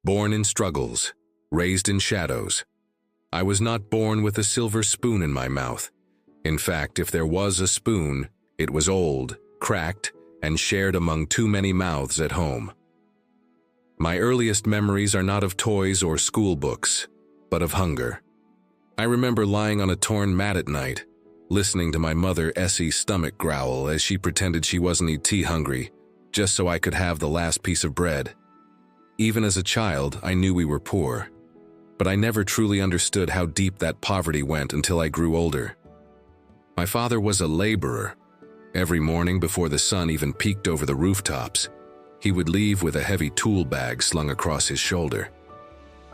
Born in struggles, raised in shadows. I was not born with a silver spoon in my mouth. In fact, if there was a spoon, it was old, cracked, and shared among too many mouths at home. My earliest memories are not of toys or school books, but of hunger. I remember lying on a torn mat at night, listening to my mother Essie's stomach growl as she pretended she wasn't ET hungry, just so I could have the last piece of bread. Even as a child, I knew we were poor, but I never truly understood how deep that poverty went until I grew older. My father was a laborer. Every morning before the sun even peeked over the rooftops, he would leave with a heavy tool bag slung across his shoulder.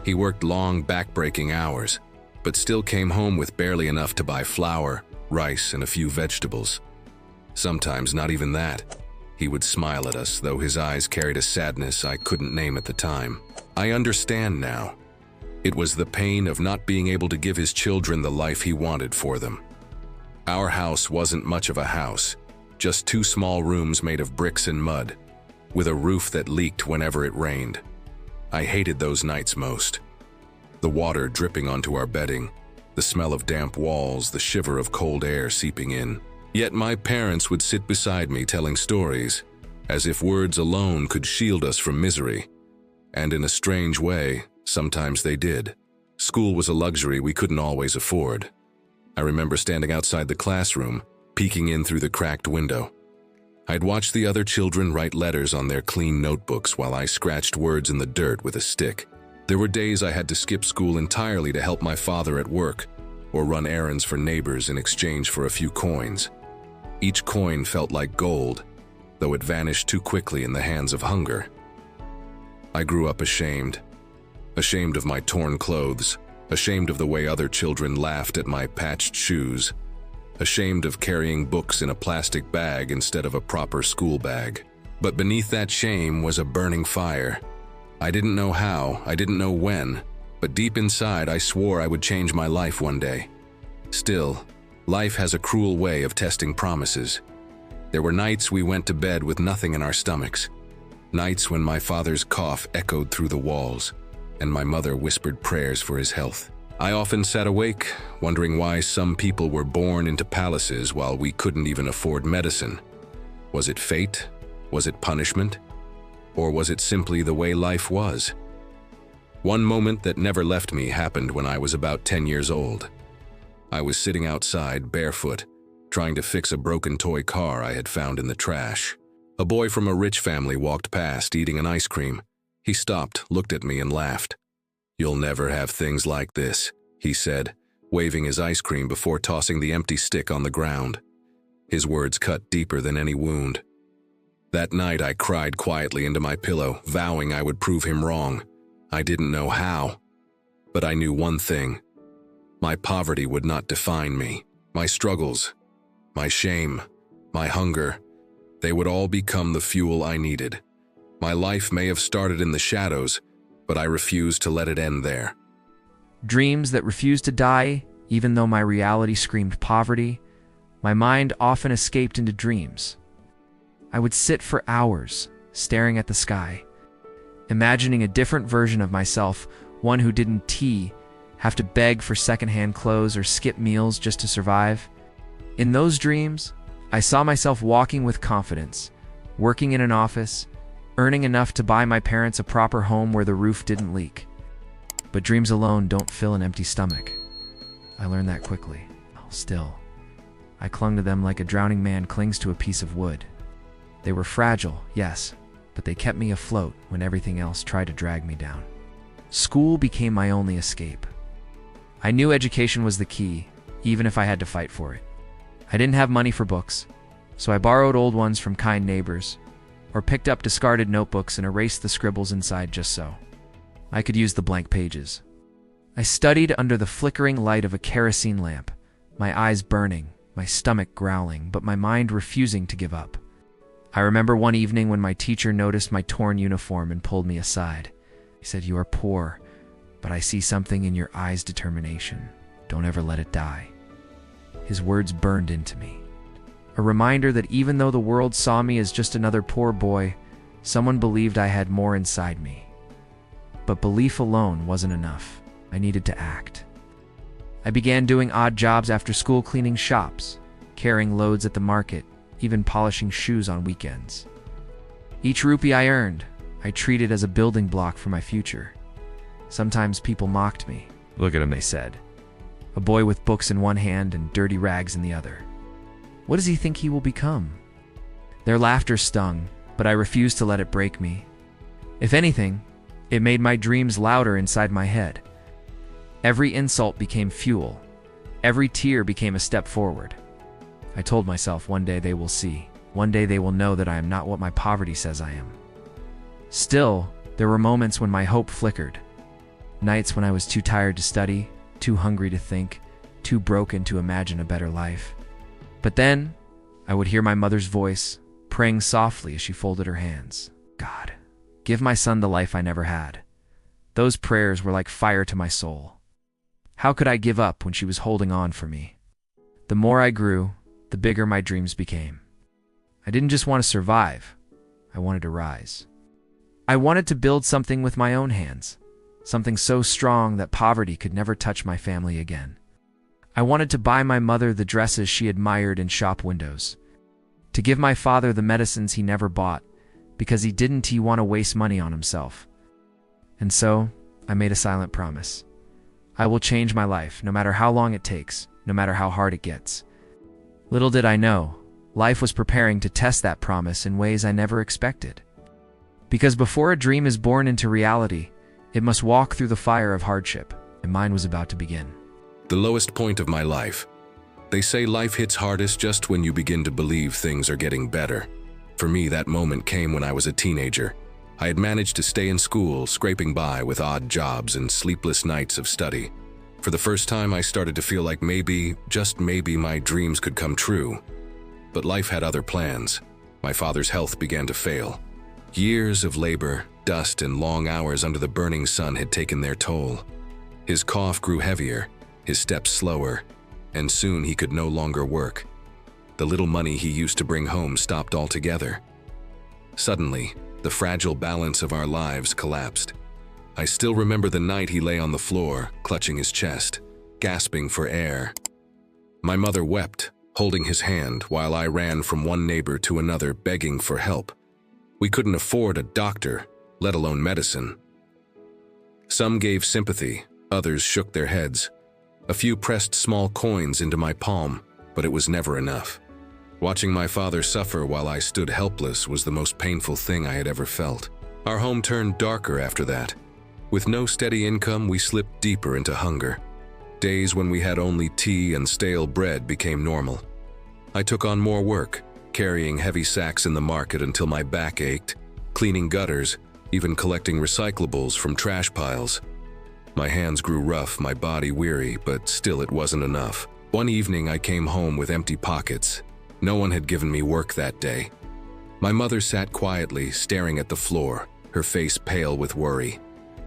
He worked long, back-breaking hours, but still came home with barely enough to buy flour, rice, and a few vegetables. Sometimes not even that. He would smile at us, though his eyes carried a sadness I couldn't name at the time. I understand now. It was the pain of not being able to give his children the life he wanted for them. Our house wasn't much of a house, just 2 small rooms made of bricks and mud, with a roof that leaked whenever it rained. I hated those nights most. The water dripping onto our bedding, the smell of damp walls, the shiver of cold air seeping in. Yet my parents would sit beside me telling stories, as if words alone could shield us from misery. And in a strange way, sometimes they did. School was a luxury we couldn't always afford. I remember standing outside the classroom, peeking in through the cracked window. I'd watch the other children write letters on their clean notebooks while I scratched words in the dirt with a stick. There were days I had to skip school entirely to help my father at work, or run errands for neighbors in exchange for a few coins. Each coin felt like gold, though it vanished too quickly in the hands of hunger. I grew up ashamed of my torn clothes, ashamed of the way other children laughed at my patched shoes, ashamed of carrying books in a plastic bag instead of a proper school bag. But beneath that shame was a burning fire. I didn't know how, I didn't know when, but deep inside I swore I would change my life one day. Still, life has a cruel way of testing promises. There were nights we went to bed with nothing in our stomachs. Nights when my father's cough echoed through the walls, and my mother whispered prayers for his health. I often sat awake, wondering why some people were born into palaces while we couldn't even afford medicine. Was it fate? Was it punishment? Or was it simply the way life was? One moment that never left me happened when I was about 10 years old. I was sitting outside, barefoot, trying to fix a broken toy car I had found in the trash. A boy from a rich family walked past, eating an ice cream. He stopped, looked at me, and laughed. "You'll never have things like this," he said, waving his ice cream before tossing the empty stick on the ground. His words cut deeper than any wound. That night I cried quietly into my pillow, vowing I would prove him wrong. I didn't know how, but I knew one thing. My poverty would not define me. My struggles, my shame, my hunger, they would all become the fuel I needed. My life may have started in the shadows, but I refused to let it end there. Dreams that refused to die, even though my reality screamed poverty. My mind often escaped into dreams. I would sit for hours, staring at the sky, imagining a different version of myself, one who didn't have to beg for secondhand clothes or skip meals just to survive. In those dreams, I saw myself walking with confidence, working in an office, earning enough to buy my parents a proper home where the roof didn't leak. But dreams alone don't fill an empty stomach. I learned that quickly. Still, I clung to them like a drowning man clings to a piece of wood. They were fragile, yes, but they kept me afloat when everything else tried to drag me down. School became my only escape. I knew education was the key, even if I had to fight for it. I didn't have money for books, so I borrowed old ones from kind neighbors, or picked up discarded notebooks and erased the scribbles inside just so I could use the blank pages. I studied under the flickering light of a kerosene lamp, my eyes burning, my stomach growling, but my mind refusing to give up. I remember one evening when my teacher noticed my torn uniform and pulled me aside. He said, "You are poor, but I see something in your eyes' determination. Don't ever let it die." His words burned into me. A reminder that even though the world saw me as just another poor boy, someone believed I had more inside me. But belief alone wasn't enough. I needed to act. I began doing odd jobs after school, cleaning shops, carrying loads at the market, even polishing shoes on weekends. Each rupee I earned, I treated as a building block for my future. Sometimes people mocked me. "Look at him," they said. "A boy with books in one hand and dirty rags in the other. What does he think he will become?" Their laughter stung, but I refused to let it break me. If anything, it made my dreams louder inside my head. Every insult became fuel. Every tear became a step forward. I told myself, one day they will see. One day they will know that I am not what my poverty says I am. Still, there were moments when my hope flickered. Nights when I was too tired to study, too hungry to think, too broken to imagine a better life. But then, I would hear my mother's voice, praying softly as she folded her hands. "God, give my son the life I never had." Those prayers were like fire to my soul. How could I give up when she was holding on for me? The more I grew, the bigger my dreams became. I didn't just want to survive, I wanted to rise. I wanted to build something with my own hands, something so strong that poverty could never touch my family again. I wanted to buy my mother the dresses she admired in shop windows, to give my father the medicines he never bought, because he didn't want to waste money on himself. And so, I made a silent promise. I will change my life, no matter how long it takes, no matter how hard it gets. Little did I know, life was preparing to test that promise in ways I never expected. Because before a dream is born into reality, it must walk through the fire of hardship, and mine was about to begin. The lowest point of my life. They say life hits hardest just when you begin to believe things are getting better. For me, that moment came when I was a teenager. I had managed to stay in school, scraping by with odd jobs and sleepless nights of study. For the first time, I started to feel like maybe, just maybe, my dreams could come true. But life had other plans. My father's health began to fail. Years of labor, dust, and long hours under the burning sun had taken their toll. His cough grew heavier, his steps slower, and soon he could no longer work. The little money he used to bring home stopped altogether. Suddenly, the fragile balance of our lives collapsed. I still remember the night he lay on the floor, clutching his chest, gasping for air. My mother wept, holding his hand, while I ran from one neighbor to another begging for help. We couldn't afford a doctor, let alone medicine. Some gave sympathy, others shook their heads. A few pressed small coins into my palm, but it was never enough. Watching my father suffer while I stood helpless was the most painful thing I had ever felt. Our home turned darker after that. With no steady income, we slipped deeper into hunger. Days when we had only tea and stale bread became normal. I took on more work, carrying heavy sacks in the market until my back ached, cleaning gutters, even collecting recyclables from trash piles. My hands grew rough, my body weary, but still it wasn't enough. One evening I came home with empty pockets. No one had given me work that day. My mother sat quietly, staring at the floor, her face pale with worry.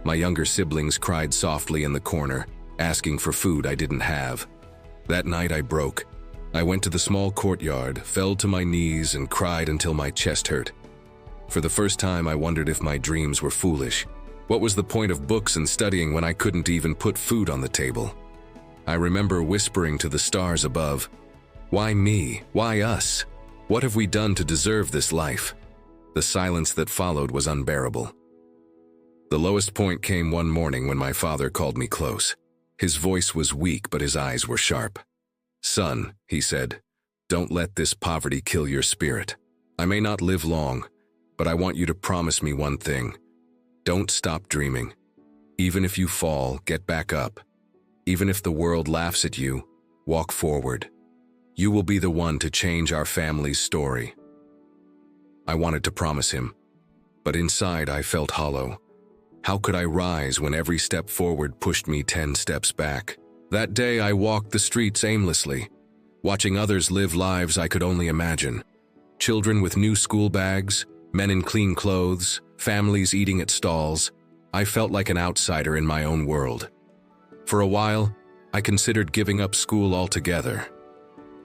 My younger siblings cried softly in the corner, asking for food I didn't have. That night I broke. I went to the small courtyard, fell to my knees, and cried until my chest hurt. For the first time, I wondered if my dreams were foolish. What was the point of books and studying when I couldn't even put food on the table? I remember whispering to the stars above, "Why me? Why us? What have we done to deserve this life?" The silence that followed was unbearable. The lowest point came one morning when my father called me close. His voice was weak, but his eyes were sharp. "Son," he said, "don't let this poverty kill your spirit. I may not live long, but I want you to promise me one thing. Don't stop dreaming. Even if you fall, get back up. Even if the world laughs at you, walk forward. You will be the one to change our family's story." I wanted to promise him, but inside I felt hollow. How could I rise when every step forward pushed me 10 steps back? That day I walked the streets aimlessly, watching others live lives I could only imagine. Children with new school bags, men in clean clothes, families eating at stalls. I felt like an outsider in my own world. For a while, I considered giving up school altogether.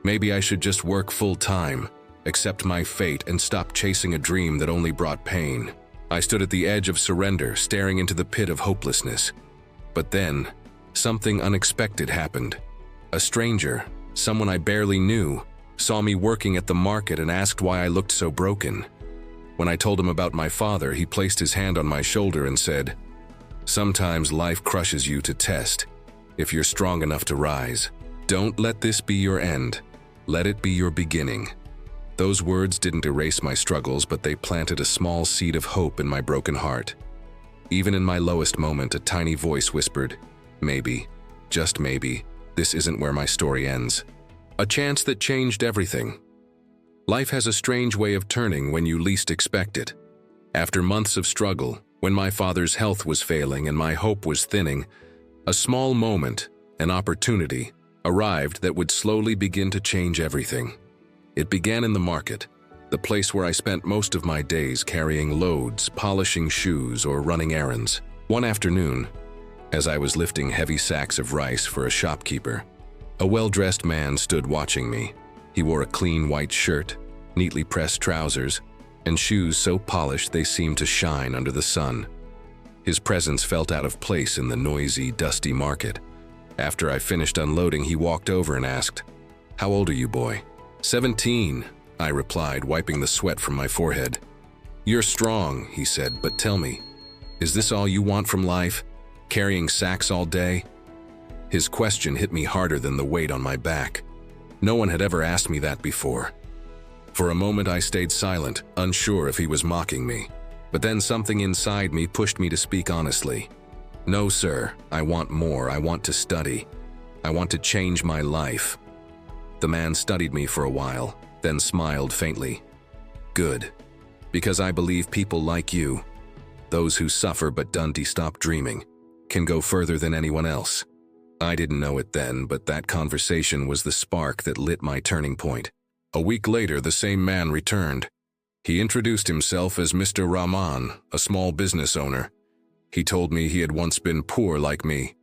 Maybe I should just work full-time, accept my fate, and stop chasing a dream that only brought pain. I stood at the edge of surrender, staring into the pit of hopelessness. But then, something unexpected happened. A stranger, someone I barely knew, saw me working at the market and asked why I looked so broken. When I told him about my father, he placed his hand on my shoulder and said, "Sometimes life crushes you to test if you're strong enough to rise. Don't let this be your end. Let it be your beginning." Those words didn't erase my struggles, but they planted a small seed of hope in my broken heart. Even in my lowest moment, a tiny voice whispered, "Maybe, just maybe, this isn't where my story ends." A chance that changed everything. Life has a strange way of turning when you least expect it. After months of struggle, when my father's health was failing and my hope was thinning, a small moment, an opportunity, arrived that would slowly begin to change everything. It began in the market, the place where I spent most of my days carrying loads, polishing shoes, or running errands. One afternoon, as I was lifting heavy sacks of rice for a shopkeeper, a well-dressed man stood watching me. He wore a clean white shirt, neatly pressed trousers, and shoes so polished they seemed to shine under the sun. His presence felt out of place in the noisy, dusty market. After I finished unloading, he walked over and asked, "How old are you, boy?" 17, I replied, wiping the sweat from my forehead. "You're strong," he said, "but tell me, is this all you want from life? Carrying sacks all day?" His question hit me harder than the weight on my back. No one had ever asked me that before. For a moment I stayed silent, unsure if he was mocking me. But then something inside me pushed me to speak honestly. "No, sir, I want more. I want to study. I want to change my life." The man studied me for a while, then smiled faintly. "Good, because I believe people like you, those who suffer but don't stop dreaming, can go further than anyone else." I didn't know it then, but that conversation was the spark that lit my turning point. A week later, the same man returned. He introduced himself as Mr. Rahman, a small business owner. He told me he had once been poor like me,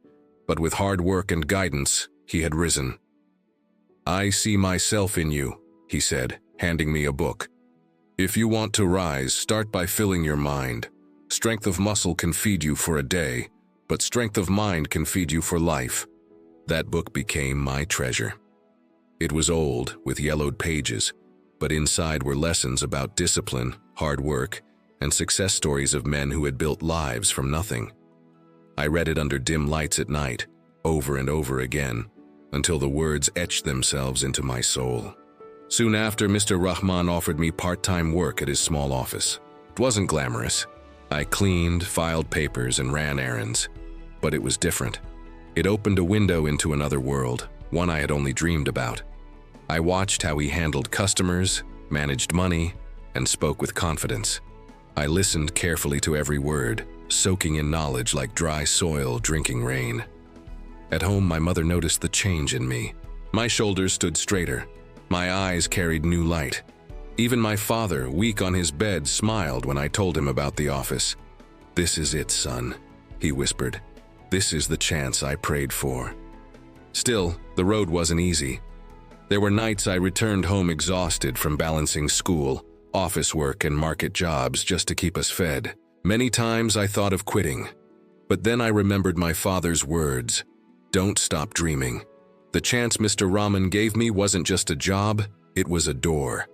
but with hard work and guidance, he had risen. "I see myself in you," he said, handing me a book. "If you want to rise, start by filling your mind. Strength of muscle can feed you for a day, but strength of mind can feed you for life." That book became my treasure. It was old, with yellowed pages, but inside were lessons about discipline, hard work, and success stories of men who had built lives from nothing. I read it under dim lights at night, over and over again, until the words etched themselves into my soul. Soon after, Mr. Rahman offered me part-time work at his small office. It wasn't glamorous. I cleaned, filed papers, and ran errands. But it was different. It opened a window into another world, one I had only dreamed about. I watched how he handled customers, managed money, and spoke with confidence. I listened carefully to every word, soaking in knowledge like dry soil drinking rain. At home, my mother noticed the change in me. My shoulders stood straighter. My eyes carried new light. Even my father, weak on his bed, smiled when I told him about the office. "This is it, son," he whispered. "This is the chance I prayed for." Still, the road wasn't easy. There were nights I returned home exhausted from balancing school, office work, and market jobs just to keep us fed. Many times I thought of quitting. But then I remembered my father's words, "Don't stop dreaming." The chance Mr. Rahman gave me wasn't just a job, it was a door.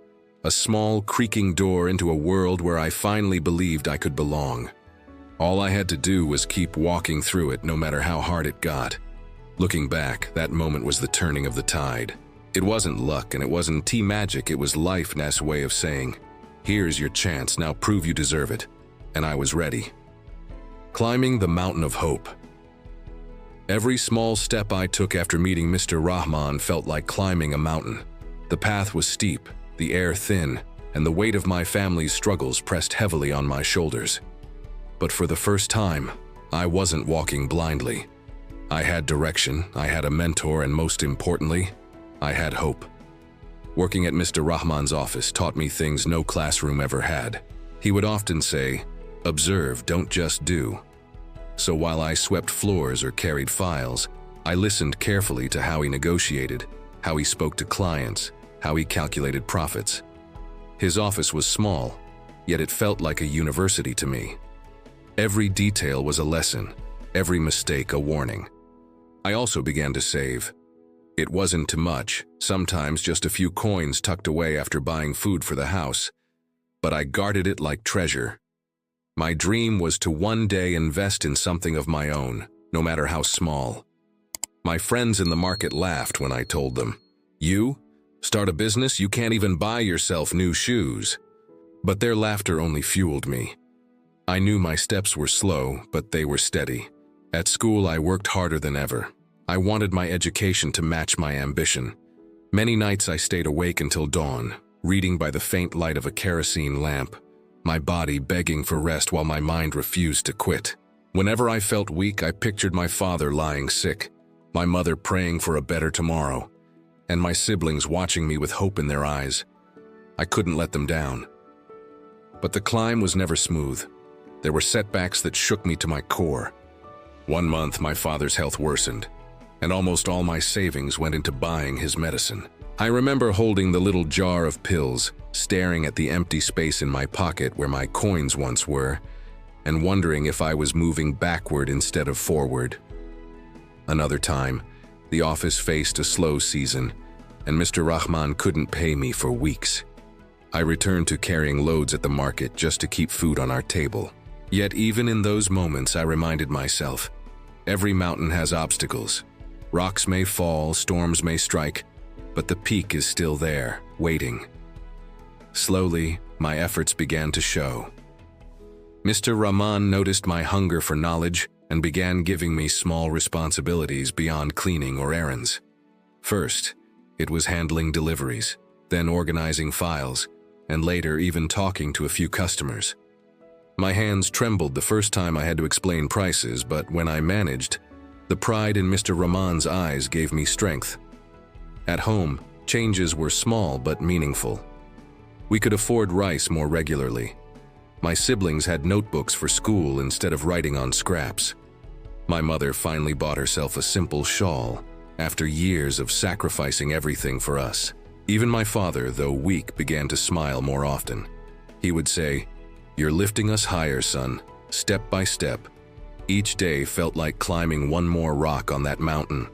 A small, creaking door into a world where I finally believed I could belong. All I had to do was keep walking through it, no matter how hard it got. Looking back, that moment was the turning of the tide. It wasn't luck and it wasn't tea magic, it was life's way of saying, "Here's your chance, now prove you deserve it." And I was ready. Climbing the mountain of hope. Every small step I took after meeting Mr. Rahman felt like climbing a mountain. The path was steep, the air thin, and the weight of my family's struggles pressed heavily on my shoulders. But for the first time, I wasn't walking blindly. I had direction, I had a mentor, and most importantly, I had hope. Working at Mr. Rahman's office taught me things no classroom ever had. He would often say, "Observe, don't just do." So while I swept floors or carried files, I listened carefully to how he negotiated, how he spoke to clients, how he calculated profits. His office was small, yet it felt like a university to me. Every detail was a lesson, every mistake a warning. I also began to save. It wasn't too much, sometimes just a few coins tucked away after buying food for the house, but I guarded it like treasure. My dream was to one day invest in something of my own, no matter how small. My friends in the market laughed when I told them, "You? Start a business? You can't even buy yourself new shoes." But their laughter only fueled me. I knew my steps were slow, but they were steady. At school, I worked harder than ever. I wanted my education to match my ambition. Many nights I stayed awake until dawn, reading by the faint light of a kerosene lamp, my body begging for rest while my mind refused to quit. Whenever I felt weak, I pictured my father lying sick, my mother praying for a better tomorrow, and my siblings watching me with hope in their eyes. I couldn't let them down. But the climb was never smooth. There were setbacks that shook me to my core. One month, my father's health worsened, and almost all my savings went into buying his medicine. I remember holding the little jar of pills, staring at the empty space in my pocket where my coins once were, and wondering if I was moving backward instead of forward. Another time, the office faced a slow season, and Mr. Rahman couldn't pay me for weeks. I returned to carrying loads at the market just to keep food on our table. Yet even in those moments, I reminded myself, every mountain has obstacles. Rocks may fall, storms may strike, but the peak is still there, waiting. Slowly, my efforts began to show. Mr. Rahman noticed my hunger for knowledge and began giving me small responsibilities beyond cleaning or errands. First, it was handling deliveries, then organizing files, and later even talking to a few customers. My hands trembled the first time I had to explain prices, but when I managed, the pride in Mr. Rahman's eyes gave me strength. At home, changes were small but meaningful. We could afford rice more regularly. My siblings had notebooks for school instead of writing on scraps. My mother finally bought herself a simple shawl after years of sacrificing everything for us. Even my father, though weak, began to smile more often. He would say, "You're lifting us higher, son, step by step." Each day felt like climbing one more rock on that mountain.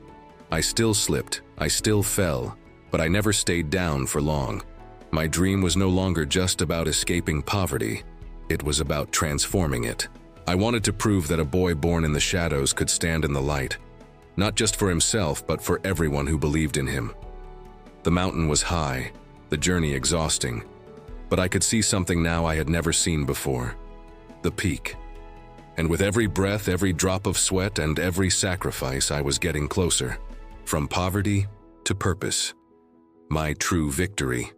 I still slipped, I still fell, but I never stayed down for long. My dream was no longer just about escaping poverty. It was about transforming it. I wanted to prove that a boy born in the shadows could stand in the light, not just for himself, but for everyone who believed in him. The mountain was high, the journey exhausting, but I could see something now I had never seen before: the peak. And with every breath, every drop of sweat, and every sacrifice, I was getting closer. From poverty to purpose. My true victory.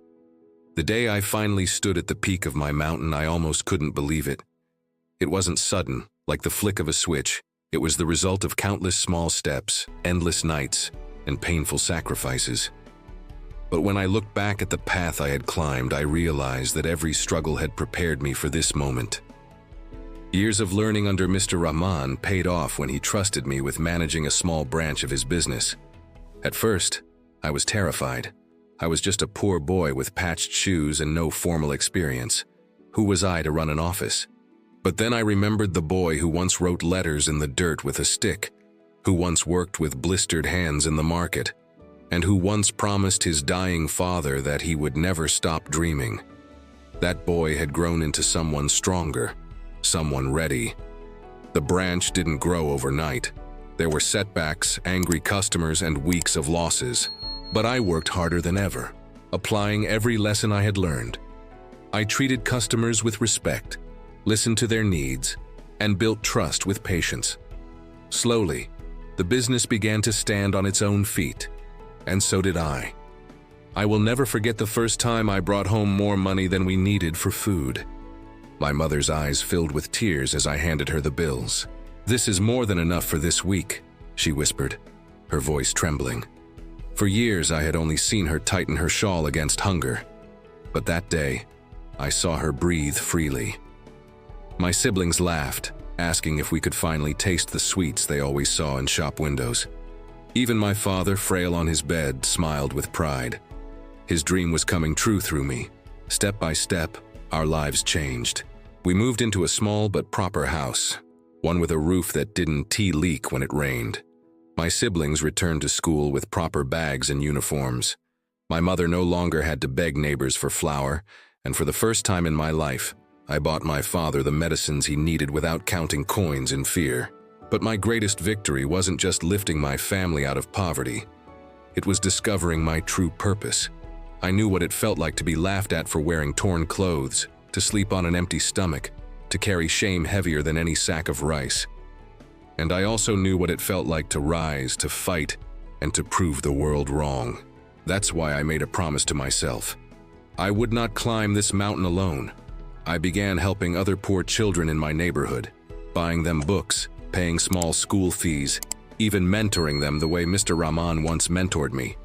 The day I finally stood at the peak of my mountain, I almost couldn't believe it. It wasn't sudden, like the flick of a switch. It was the result of countless small steps, endless nights, and painful sacrifices. But when I looked back at the path I had climbed, I realized that every struggle had prepared me for this moment. Years of learning under Mr. Rahman paid off when he trusted me with managing a small branch of his business. At first, I was terrified. I was just a poor boy with patched shoes and no formal experience. Who was I to run an office? But then I remembered the boy who once wrote letters in the dirt with a stick, who once worked with blistered hands in the market, and who once promised his dying father that he would never stop dreaming. That boy had grown into someone stronger, someone ready. The branch didn't grow overnight. There were setbacks, angry customers, and weeks of losses. But I worked harder than ever, applying every lesson I had learned. I treated customers with respect, listened to their needs, and built trust with patience. Slowly, the business began to stand on its own feet, and so did I. I will never forget the first time I brought home more money than we needed for food. My mother's eyes filled with tears as I handed her the bills. "This is more than enough for this week," she whispered, her voice trembling. For years, I had only seen her tighten her shawl against hunger. But that day, I saw her breathe freely. My siblings laughed, asking if we could finally taste the sweets they always saw in shop windows. Even my father, frail on his bed, smiled with pride. His dream was coming true through me, step by step, Our lives changed. We moved into a small but proper house, one with a roof that didn't leak when it rained. My siblings returned to school with proper bags and uniforms. My mother no longer had to beg neighbors for flour, and for the first time in my life, I bought my father the medicines he needed without counting coins in fear. But my greatest victory wasn't just lifting my family out of poverty. It was discovering my true purpose. I knew what it felt like to be laughed at for wearing torn clothes, to sleep on an empty stomach, to carry shame heavier than any sack of rice. And I also knew what it felt like to rise, to fight, and to prove the world wrong. That's why I made a promise to myself. I would not climb this mountain alone. I began helping other poor children in my neighborhood, buying them books, paying small school fees, even mentoring them the way Mr. Rahman once mentored me.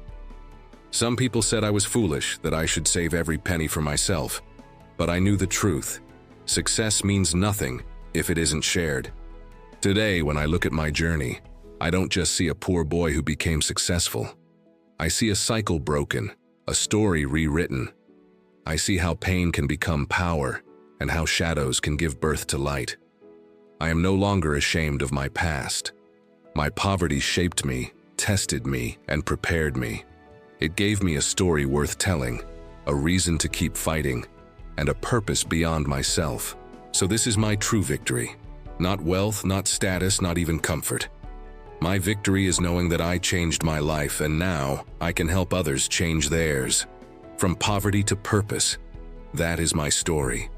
Some people said I was foolish, that I should save every penny for myself. But I knew the truth. Success means nothing if it isn't shared. Today, when I look at my journey, I don't just see a poor boy who became successful. I see a cycle broken, a story rewritten. I see how pain can become power and how shadows can give birth to light. I am no longer ashamed of my past. My poverty shaped me, tested me, and prepared me. It gave me a story worth telling, a reason to keep fighting, and a purpose beyond myself. So this is my true victory. Not wealth, not status, not even comfort. My victory is knowing that I changed my life, and now I can help others change theirs. From poverty to purpose, that is my story.